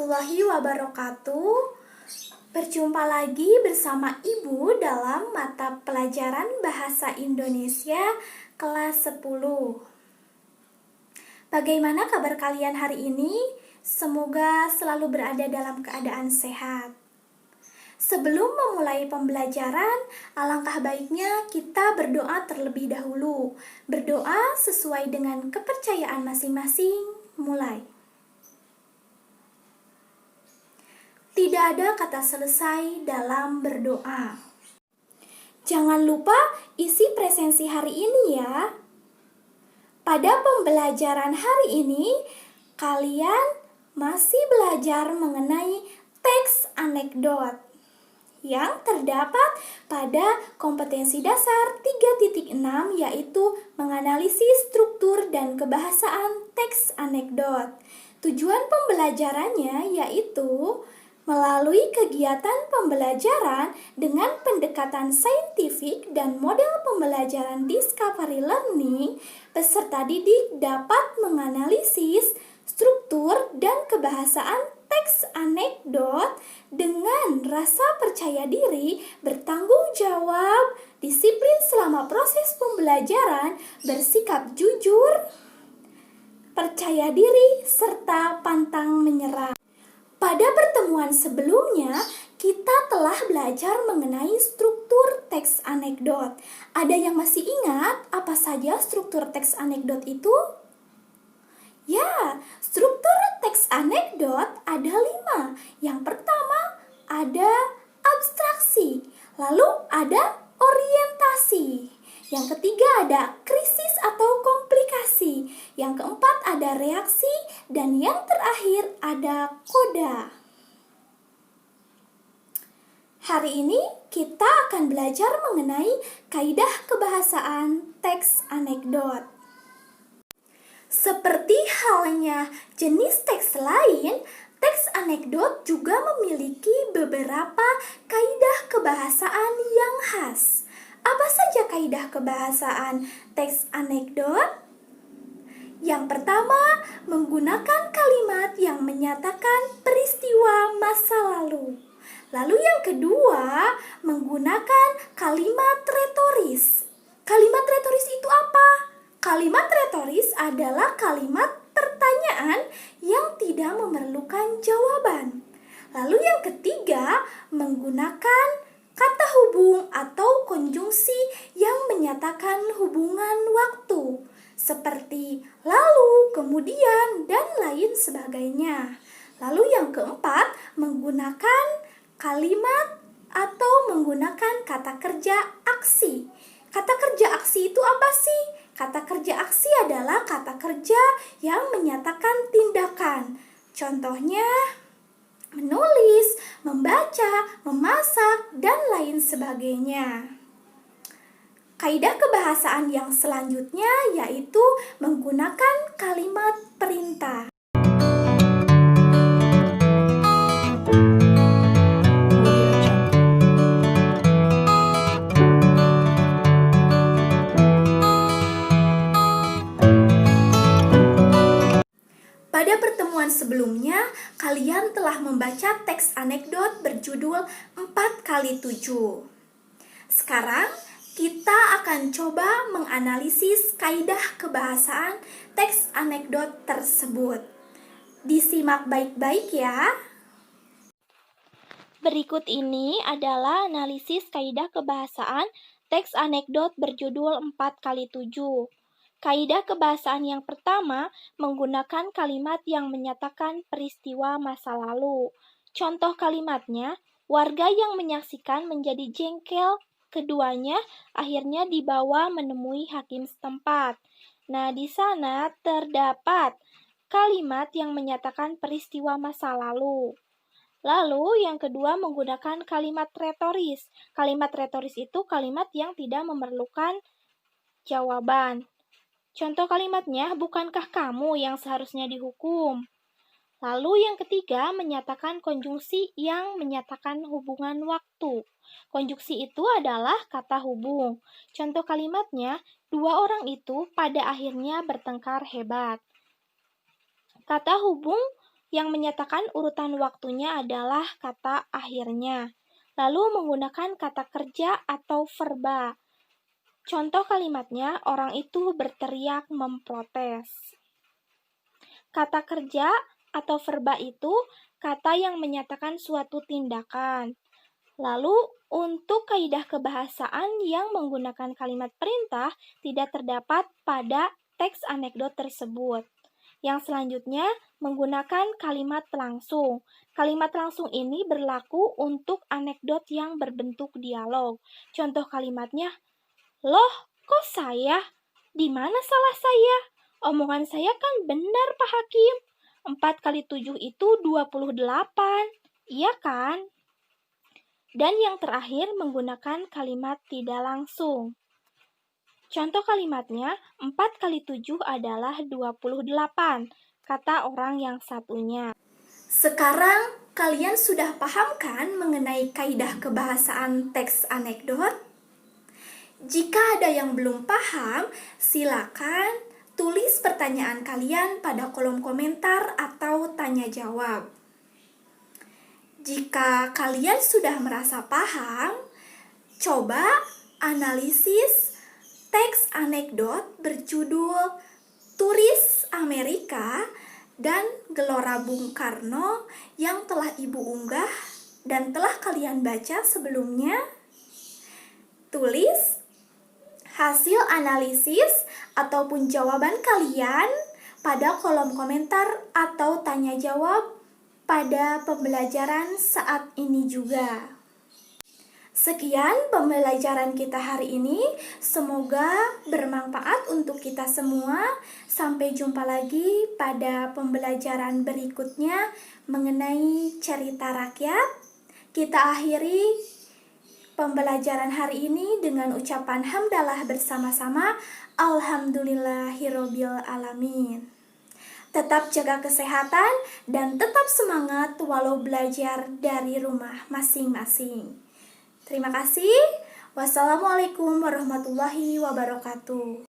warahmatullahi wabarakatuh. Berjumpa lagi bersama Ibu dalam mata pelajaran Bahasa Indonesia kelas 10. Bagaimana kabar kalian hari ini? Semoga selalu berada dalam keadaan sehat. Sebelum memulai pembelajaran, alangkah baiknya kita berdoa terlebih dahulu. Berdoa sesuai dengan kepercayaan masing-masing. Mulai. Tidak ada kata selesai dalam berdoa. Jangan lupa isi presensi hari ini ya. Pada pembelajaran hari ini, kalian masih belajar mengenai teks anekdot yang terdapat pada kompetensi dasar 3.6, yaitu menganalisis struktur dan kebahasaan teks anekdot. Tujuan pembelajarannya yaitu melalui kegiatan pembelajaran dengan pendekatan saintifik dan model pembelajaran discovery learning, peserta didik dapat menganalisis struktur dan kebahasaan teks anekdot dengan rasa percaya diri, bertanggung jawab, disiplin selama proses pembelajaran, bersikap jujur, percaya diri, serta pantang menyerah. Pada pertemuan sebelumnya, kita telah belajar mengenai struktur teks anekdot. Ada yang masih ingat apa saja struktur teks anekdot itu? Ya, struktur teks anekdot ada 5. Yang pertama ada abstraksi, lalu ada orientasi. Yang ketiga ada krisis atau komplikasi. Yang keempat ada reaksi. Dan yang terakhir ada koda. Hari ini kita akan belajar mengenai kaidah kebahasaan teks anekdot. Seperti halnya jenis teks lain, teks anekdot juga memiliki beberapa kaidah kebahasaan yang khas. Apa saja kaidah kebahasaan teks anekdot? Yang pertama, menggunakan kalimat yang menyatakan peristiwa masa lalu. Lalu yang kedua, menggunakan kalimat retoris. Kalimat retoris itu apa? Kalimat retoris adalah kalimat pertanyaan yang tidak memerlukan jawaban. Lalu yang ketiga, menggunakan kata hubung atau konjungsi yang menyatakan hubungan waktu, seperti lalu, kemudian, dan lain sebagainya. Lalu yang keempat, menggunakan kalimat atau menggunakan kata kerja aksi. Kata kerja aksi itu apa sih? Kata kerja aksi adalah kata kerja yang menyatakan tindakan. Contohnya, menulis, membaca, memasak, dan lain sebagainya. Kaidah kebahasaan yang selanjutnya yaitu menggunakan kalimat perintah. Pada pertemuan sebelumnya, kalian telah membaca teks anekdot berjudul 4x7. Sekarang, kita akan coba menganalisis kaidah kebahasaan teks anekdot tersebut. Disimak baik-baik ya. Berikut ini adalah analisis kaidah kebahasaan teks anekdot berjudul 4x7. Kaidah kebahasaan yang pertama menggunakan kalimat yang menyatakan peristiwa masa lalu. Contoh kalimatnya, warga yang menyaksikan menjadi jengkel, keduanya akhirnya dibawa menemui hakim setempat. Nah, di sana terdapat kalimat yang menyatakan peristiwa masa lalu. Lalu yang kedua menggunakan kalimat retoris. Kalimat retoris itu kalimat yang tidak memerlukan jawaban. Contoh kalimatnya, bukankah kamu yang seharusnya dihukum? Lalu yang ketiga menyatakan konjungsi yang menyatakan hubungan waktu. Konjungsi itu adalah kata hubung. Contoh kalimatnya, dua orang itu pada akhirnya bertengkar hebat. Kata hubung Yang menyatakan urutan waktunya adalah kata akhirnya. Lalu menggunakan kata kerja atau verba. Contoh kalimatnya, orang itu berteriak memprotes. Kata kerja atau verba itu kata yang menyatakan suatu tindakan. Lalu, untuk kaidah kebahasaan yang menggunakan kalimat perintah tidak terdapat pada teks anekdot tersebut. Yang selanjutnya, menggunakan kalimat langsung. Kalimat langsung ini berlaku untuk anekdot yang berbentuk dialog. Contoh kalimatnya, "Loh, kok saya? Di mana salah saya? Omongan saya kan benar, Pak Hakim. 4 kali 7 itu 28. Iya kan?" Dan yang terakhir menggunakan kalimat tidak langsung. Contoh kalimatnya, 4 kali 7 adalah 28, kata orang yang satunya. Sekarang kalian sudah paham kan mengenai kaidah kebahasaan teks anekdot? Jika ada yang belum paham, silakan tulis pertanyaan kalian pada kolom komentar atau tanya jawab. Jika kalian sudah merasa paham, coba analisis teks anekdot berjudul Turis Amerika dan Gelora Bung Karno yang telah Ibu unggah dan telah kalian baca sebelumnya. Tulis hasil analisis ataupun jawaban kalian pada kolom komentar atau tanya jawab pada pembelajaran saat ini juga. Sekian pembelajaran kita hari ini, semoga bermanfaat untuk kita semua. Sampai jumpa lagi pada pembelajaran berikutnya mengenai cerita rakyat. Kita akhiri pembelajaran hari ini dengan ucapan hamdalah bersama-sama, Alhamdulillahirobbil alamin. Tetap jaga kesehatan dan tetap semangat walau belajar dari rumah masing-masing. Terima kasih. Wassalamualaikum warahmatullahi wabarakatuh.